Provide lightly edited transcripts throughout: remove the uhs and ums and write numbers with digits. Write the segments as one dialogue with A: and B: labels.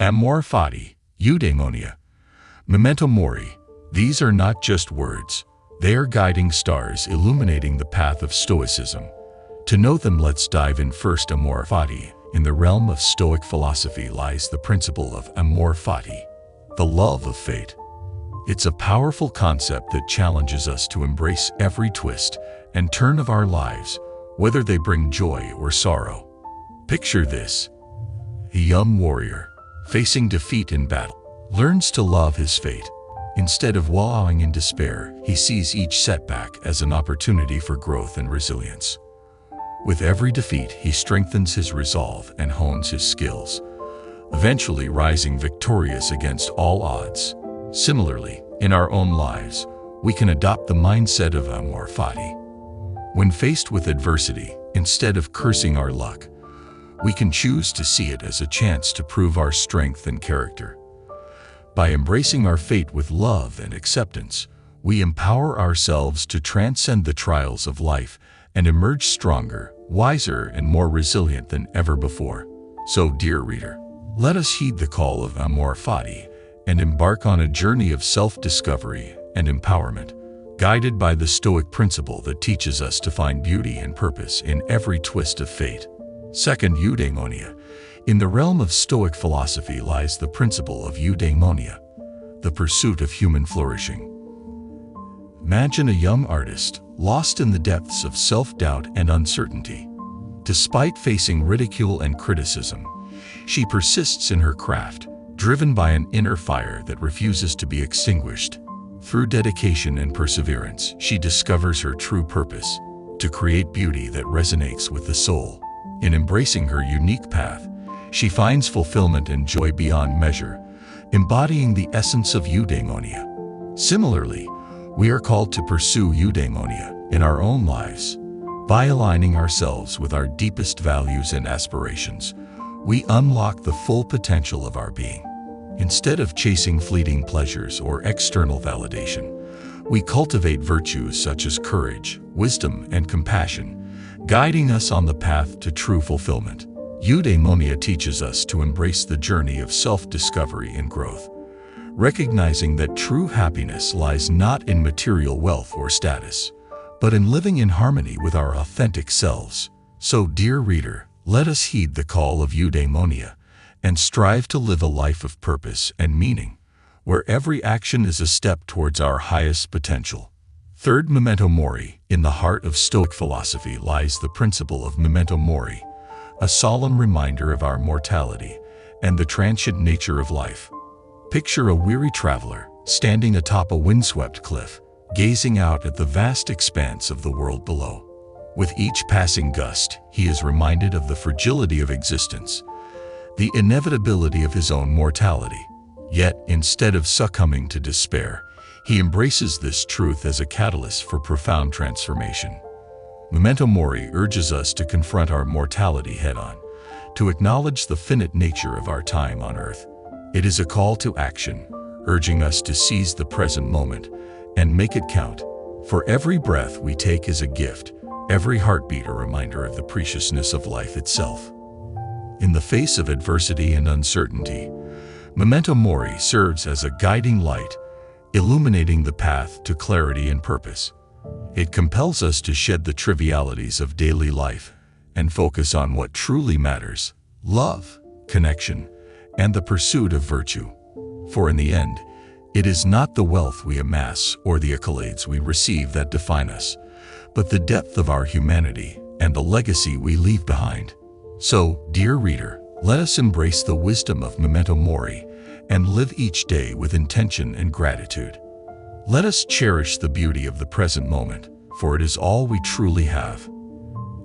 A: Amor fati, Udonia, Memento Mori. These are not just words. They are guiding stars illuminating the path of Stoicism. To know them, let's dive in first. Amor fati. In the realm of Stoic philosophy lies the principle of amor fati, the love of fate. It's a powerful concept that challenges us to embrace every twist and turn of our lives, whether they bring joy or sorrow. Picture this. A young warrior, facing defeat in battle, learns to love his fate. Instead of wallowing in despair, he sees each setback as an opportunity for growth and resilience. With every defeat, he strengthens his resolve and hones his skills, eventually rising victorious against all odds. Similarly, in our own lives, we can adopt the mindset of amor fati. When faced with adversity, instead of cursing our luck, we can choose to see it as a chance to prove our strength and character. By embracing our fate with love and acceptance, we empower ourselves to transcend the trials of life and emerge stronger, wiser, and more resilient than ever before. So, dear reader, let us heed the call of amor fati and embark on a journey of self-discovery and empowerment, guided by the Stoic principle that teaches us to find beauty and purpose in every twist of fate. Second, Udonia. In the realm of Stoic philosophy lies the principle of Udonia, the pursuit of human flourishing. Imagine a young artist lost in the depths of self-doubt and uncertainty. Despite facing ridicule and criticism, she persists in her craft, driven by an inner fire that refuses to be extinguished. Through dedication and perseverance, she discovers her true purpose, to create beauty that resonates with the soul. In embracing her unique path, she finds fulfillment and joy beyond measure, embodying the essence of Udonia. Similarly, we are called to pursue Udonia in our own lives. By aligning ourselves with our deepest values and aspirations, we unlock the full potential of our being. Instead of chasing fleeting pleasures or external validation, we cultivate virtues such as courage, wisdom, and compassion, guiding us on the path to true fulfillment. Udonia teaches us to embrace the journey of self-discovery and growth, recognizing that true happiness lies not in material wealth or status, but in living in harmony with our authentic selves. So, dear reader, let us heed the call of Udonia and strive to live a life of purpose and meaning, where every action is a step towards our highest potential. Third, Memento Mori. In the heart of Stoic philosophy lies the principle of Memento Mori, a solemn reminder of our mortality and the transient nature of life. Picture a weary traveler standing atop a windswept cliff, gazing out at the vast expanse of the world below. With each passing gust, he is reminded of the fragility of existence, the inevitability of his own mortality. Yet, instead of succumbing to despair, he embraces this truth as a catalyst for profound transformation. Memento Mori urges us to confront our mortality head-on, to acknowledge the finite nature of our time on earth. It is a call to action, urging us to seize the present moment and make it count. For every breath we take is a gift, every heartbeat a reminder of the preciousness of life itself. In the face of adversity and uncertainty, Memento Mori serves as a guiding light, illuminating the path to clarity and purpose. It compels us to shed the trivialities of daily life and focus on what truly matters: love, connection, and the pursuit of virtue. For in the end, it is not the wealth we amass or the accolades we receive that define us, but the depth of our humanity and the legacy we leave behind. So, dear reader, let us embrace the wisdom of Memento Mori and live each day with intention and gratitude. Let us cherish the beauty of the present moment, for it is all we truly have.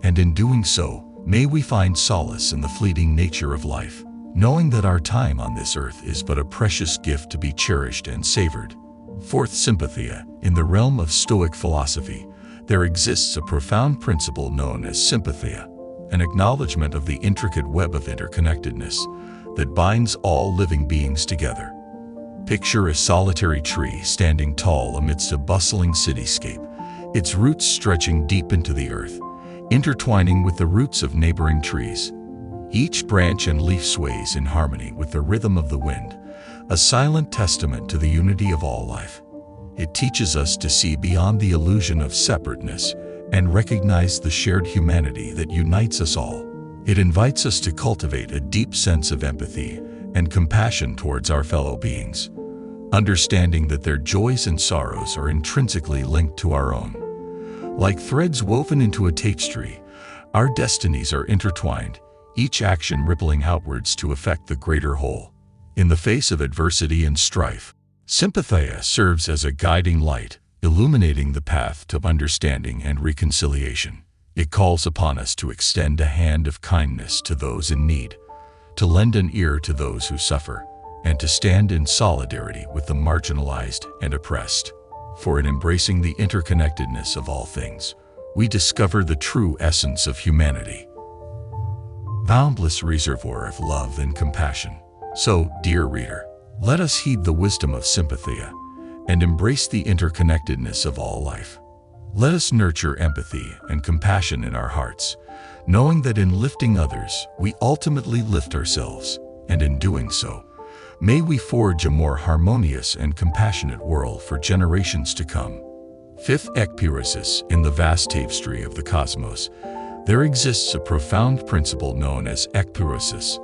A: And in doing so, may we find solace in the fleeting nature of life, knowing that our time on this earth is but a precious gift to be cherished and savored. Fourth, Sympatheia. In the realm of Stoic philosophy, there exists a profound principle known as sympatheia, an acknowledgement of the intricate web of interconnectedness that binds all living beings together. Picture a solitary tree standing tall amidst a bustling cityscape, its roots stretching deep into the earth, intertwining with the roots of neighboring trees. Each branch and leaf sways in harmony with the rhythm of the wind, a silent testament to the unity of all life. It teaches us to see beyond the illusion of separateness and recognize the shared humanity that unites us all. It invites us to cultivate a deep sense of empathy and compassion towards our fellow beings, understanding that their joys and sorrows are intrinsically linked to our own. Like threads woven into a tapestry, our destinies are intertwined, each action rippling outwards to affect the greater whole. In the face of adversity and strife, Apatheia serves as a guiding light, illuminating the path to understanding and reconciliation. It calls upon us to extend a hand of kindness to those in need, to lend an ear to those who suffer, and to stand in solidarity with the marginalized and oppressed. For in embracing the interconnectedness of all things, we discover the true essence of humanity. Boundless reservoir of love and compassion. So, dear reader, let us heed the wisdom of Apatheia and embrace the interconnectedness of all life. Let us nurture empathy and compassion in our hearts, knowing that in lifting others, we ultimately lift ourselves, and in doing so, may we forge a more harmonious and compassionate world for generations to come. Fifth, Uresis. In the vast tapestry of the cosmos, there exists a profound principle known as Uresis,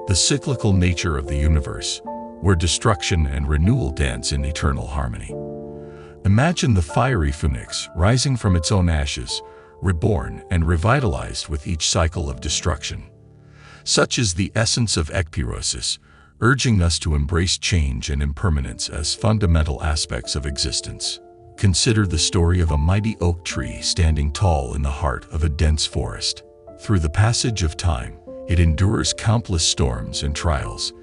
A: the cyclical nature of the universe, where destruction and renewal dance in eternal harmony. Imagine the fiery phoenix rising from its own ashes, reborn and revitalized with each cycle of destruction. Such is the essence of Uresis, urging us to embrace change and impermanence as fundamental aspects of existence. Consider the story of a mighty oak tree standing tall in the heart of a dense forest. Through the passage of time, it endures countless storms and trials,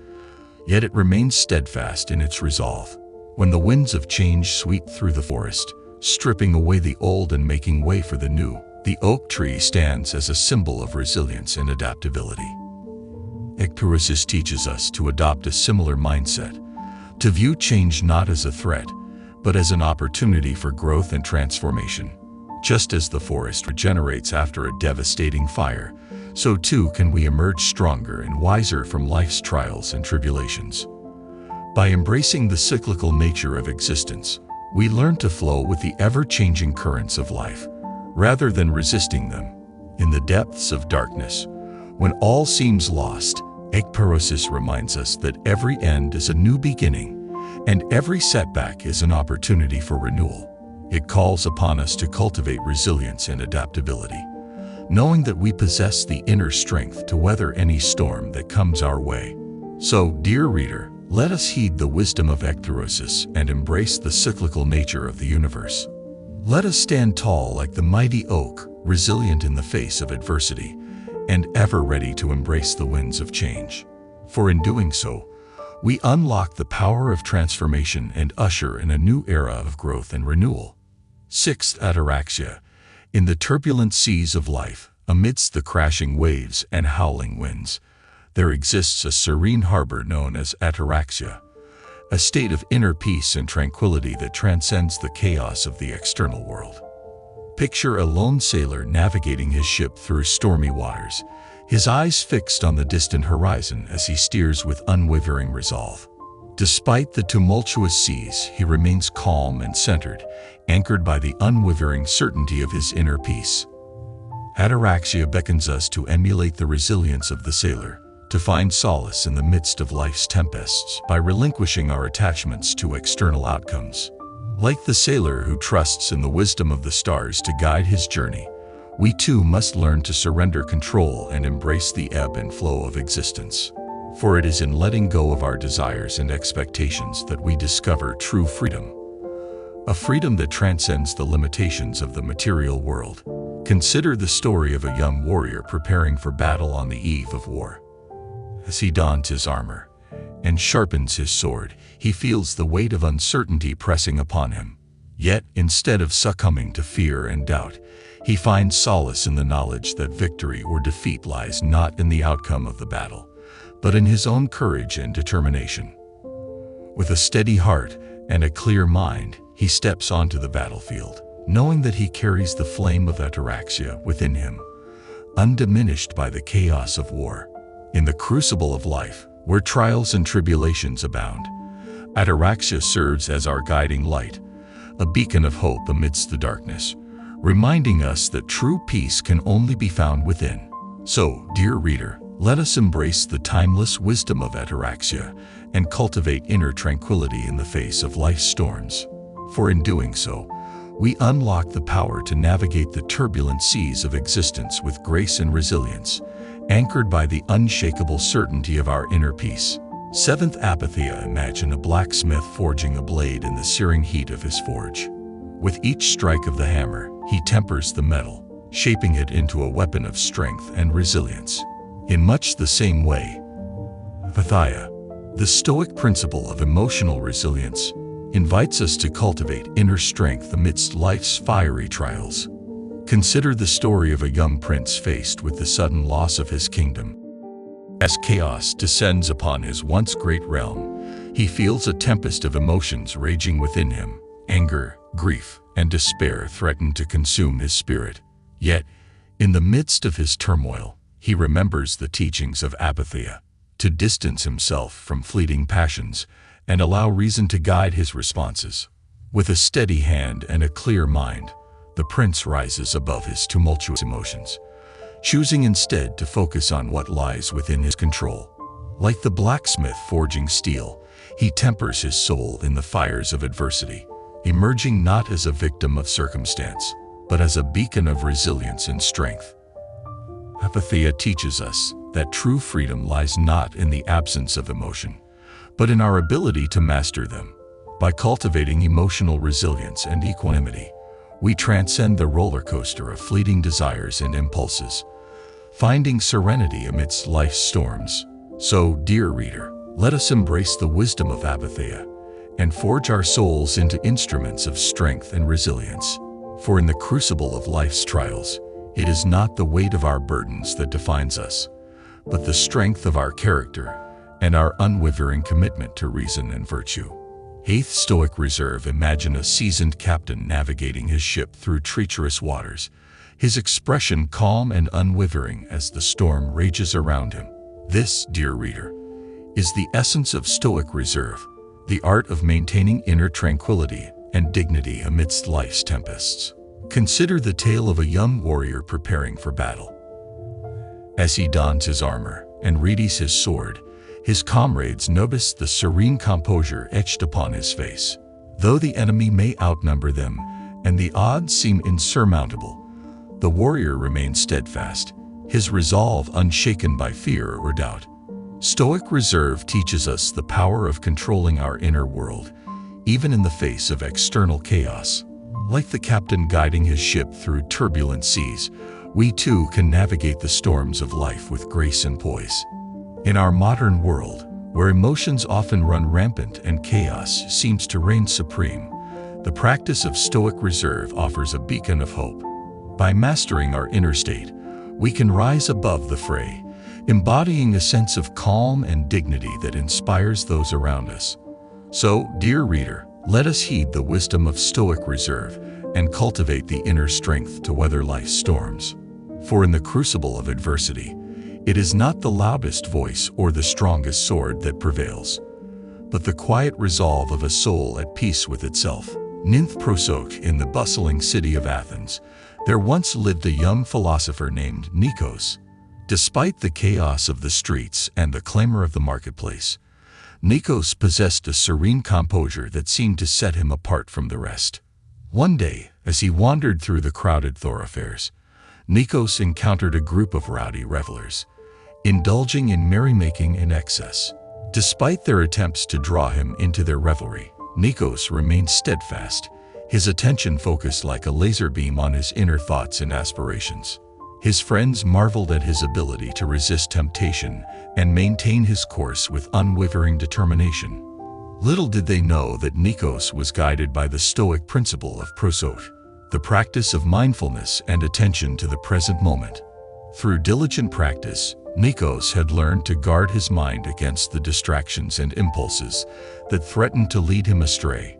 A: yet it remains steadfast in its resolve. When the winds of change sweep through the forest, stripping away the old and making way for the new, the oak tree stands as a symbol of resilience and adaptability. Uresis teaches us to adopt a similar mindset, to view change not as a threat, but as an opportunity for growth and transformation. Just as the forest regenerates after a devastating fire, so too can we emerge stronger and wiser from life's trials and tribulations. By embracing the cyclical nature of existence, we learn to flow with the ever-changing currents of life, rather than resisting them. In the depths of darkness, when all seems lost, Uresis reminds us that every end is a new beginning, and every setback is an opportunity for renewal. It calls upon us to cultivate resilience and adaptability, knowing that we possess the inner strength to weather any storm that comes our way. So, dear reader, let us heed the wisdom of Uresis and embrace the cyclical nature of the universe. Let us stand tall like the mighty oak, resilient in the face of adversity, and ever ready to embrace the winds of change. For in doing so, we unlock the power of transformation and usher in a new era of growth and renewal. Sixth, Ataraxia. In the turbulent seas of life, amidst the crashing waves and howling winds, there exists a serene harbor known as Ataraxia, a state of inner peace and tranquility that transcends the chaos of the external world. Picture a lone sailor navigating his ship through stormy waters, his eyes fixed on the distant horizon as he steers with unwavering resolve. Despite the tumultuous seas, he remains calm and centered, anchored by the unwavering certainty of his inner peace. Ataraxia beckons us to emulate the resilience of the sailor, to find solace in the midst of life's tempests by relinquishing our attachments to external outcomes. Like the sailor who trusts in the wisdom of the stars to guide his journey, we too must learn to surrender control and embrace the ebb and flow of existence. For it is in letting go of our desires and expectations that we discover true freedom. A freedom that transcends the limitations of the material world. Consider the story of a young warrior preparing for battle on the eve of war. As he dons his armor and sharpens his sword, he feels the weight of uncertainty pressing upon him. Yet, instead of succumbing to fear and doubt, he finds solace in the knowledge that victory or defeat lies not in the outcome of the battle, but in his own courage and determination. With a steady heart and a clear mind, he steps onto the battlefield, knowing that he carries the flame of Ataraxia within him, undiminished by the chaos of war. In the crucible of life, where trials and tribulations abound, Ataraxia serves as our guiding light, a beacon of hope amidst the darkness, reminding us that true peace can only be found within. So, dear reader, let us embrace the timeless wisdom of Ataraxia and cultivate inner tranquility in the face of life's storms. For in doing so, we unlock the power to navigate the turbulent seas of existence with grace and resilience, anchored by the unshakable certainty of our inner peace. Seventh Apatheia. Imagine a blacksmith forging a blade in the searing heat of his forge. With each strike of the hammer, he tempers the metal, shaping it into a weapon of strength and resilience. In much the same way, Apatheia, the Stoic principle of emotional resilience, invites us to cultivate inner strength amidst life's fiery trials. Consider the story of a young prince faced with the sudden loss of his kingdom. As chaos descends upon his once great realm, he feels a tempest of emotions raging within him. Anger, grief, and despair threaten to consume his spirit. Yet, in the midst of his turmoil, he remembers the teachings of Apatheia, to distance himself from fleeting passions and allow reason to guide his responses. With a steady hand and a clear mind, the prince rises above his tumultuous emotions, choosing instead to focus on what lies within his control. Like the blacksmith forging steel, he tempers his soul in the fires of adversity, emerging not as a victim of circumstance, but as a beacon of resilience and strength. Apatheia teaches us that true freedom lies not in the absence of emotion, but in our ability to master them. By cultivating emotional resilience and equanimity, we transcend the roller coaster of fleeting desires and impulses, finding serenity amidst life's storms. So, dear reader, let us embrace the wisdom of Apatheia and forge our souls into instruments of strength and resilience. For in the crucible of life's trials, it is not the weight of our burdens that defines us, but the strength of our character and our unwavering commitment to reason and virtue. Eighth Stoic Reserve. Imagine a seasoned captain navigating his ship through treacherous waters, his expression calm and unwavering as the storm rages around him. This, dear reader, is the essence of Stoic Reserve, the art of maintaining inner tranquility and dignity amidst life's tempests. Consider the tale of a young warrior preparing for battle. As he dons his armor and readies his sword, his comrades notice the serene composure etched upon his face. Though the enemy may outnumber them and the odds seem insurmountable, the warrior remains steadfast, his resolve unshaken by fear or doubt. Stoic Reserve teaches us the power of controlling our inner world, even in the face of external chaos. Like the captain guiding his ship through turbulent seas, we too can navigate the storms of life with grace and poise. In our modern world, where emotions often run rampant and chaos seems to reign supreme, the practice of Stoic Reserve offers a beacon of hope. By mastering our inner state, we can rise above the fray, embodying a sense of calm and dignity that inspires those around us. So, dear reader, let us heed the wisdom of Stoic Reserve and cultivate the inner strength to weather life's storms. For in the crucible of adversity, it is not the loudest voice or the strongest sword that prevails, but the quiet resolve of a soul at peace with itself. Ninth Proke. In the bustling city of Athens, there once lived a young philosopher named Nikos. Despite the chaos of the streets and the clamor of the marketplace, Nikos possessed a serene composure that seemed to set him apart from the rest. One day, as he wandered through the crowded thoroughfares, Nikos encountered a group of rowdy revelers, indulging in merrymaking in excess. Despite their attempts to draw him into their revelry, Nikos remained steadfast, his attention focused like a laser beam on his inner thoughts and aspirations. His friends marveled at his ability to resist temptation and maintain his course with unwavering determination. Little did they know that Nikos was guided by the Stoic principle of Proke, the practice of mindfulness and attention to the present moment. Through diligent practice, Nikos had learned to guard his mind against the distractions and impulses that threatened to lead him astray.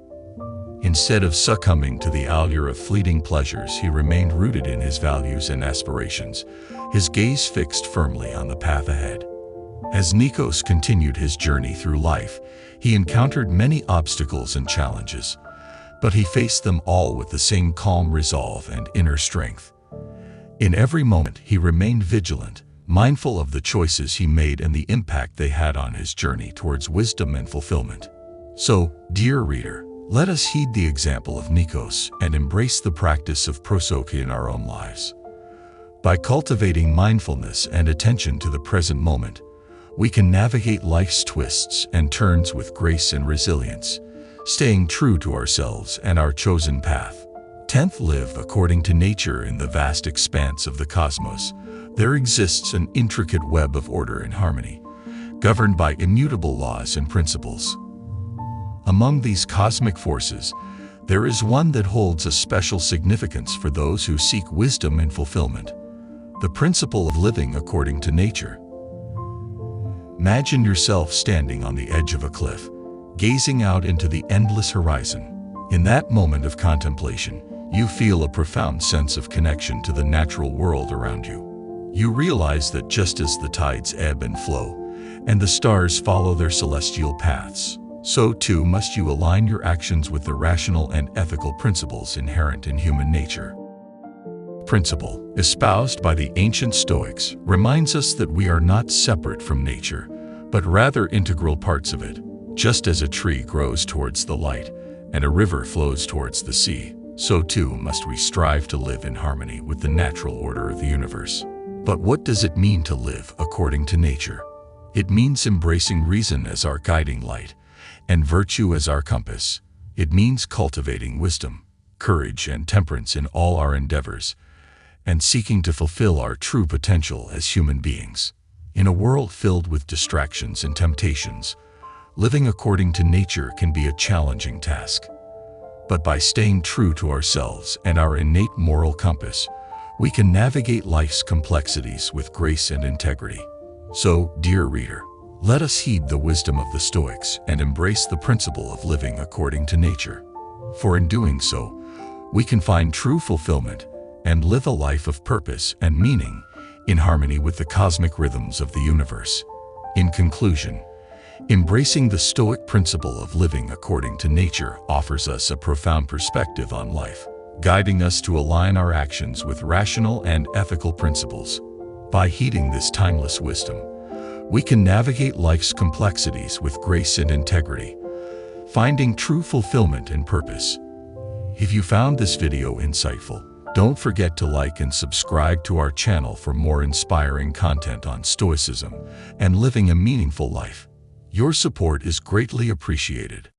A: Instead of succumbing to the allure of fleeting pleasures, he remained rooted in his values and aspirations, his gaze fixed firmly on the path ahead. As Nikos continued his journey through life, he encountered many obstacles and challenges, but he faced them all with the same calm resolve and inner strength. In every moment, he remained vigilant, mindful of the choices he made and the impact they had on his journey towards wisdom and fulfillment. So, dear reader, let us heed the example of Nikos and embrace the practice of Proke in our own lives. By cultivating mindfulness and attention to the present moment, we can navigate life's twists and turns with grace and resilience, staying true to ourselves and our chosen path. 10th, live according to nature. In the vast expanse of the cosmos, there exists an intricate web of order and harmony, governed by immutable laws and principles. Among these cosmic forces, there is one that holds a special significance for those who seek wisdom and fulfillment: the principle of living according to nature. Imagine yourself standing on the edge of a cliff, gazing out into the endless horizon. In that moment of contemplation, you feel a profound sense of connection to the natural world around you. You realize that just as the tides ebb and flow, and the stars follow their celestial paths, so too must you align your actions with the rational and ethical principles inherent in human nature. Principle, espoused by the ancient Stoics, reminds us that we are not separate from nature, but rather integral parts of it. Just as a tree grows towards the light and a river flows towards the sea, so too must we strive to live in harmony with the natural order of the universe. But what does it mean to live according to nature? It means embracing reason as our guiding light and virtue as our compass. It means cultivating wisdom, courage, and temperance in all our endeavors, and seeking to fulfill our true potential as human beings. In a world filled with distractions and temptations, living according to nature can be a challenging task. But by staying true to ourselves and our innate moral compass, we can navigate life's complexities with grace and integrity. So, dear reader, let us heed the wisdom of the Stoics and embrace the principle of living according to nature. For in doing so, we can find true fulfillment and live a life of purpose and meaning in harmony with the cosmic rhythms of the universe. In conclusion, embracing the Stoic principle of living according to nature offers us a profound perspective on life, guiding us to align our actions with rational and ethical principles. By heeding this timeless wisdom, we can navigate life's complexities with grace and integrity, finding true fulfillment and purpose. If you found this video insightful, don't forget to like and subscribe to our channel for more inspiring content on Stoicism and living a meaningful life. Your support is greatly appreciated.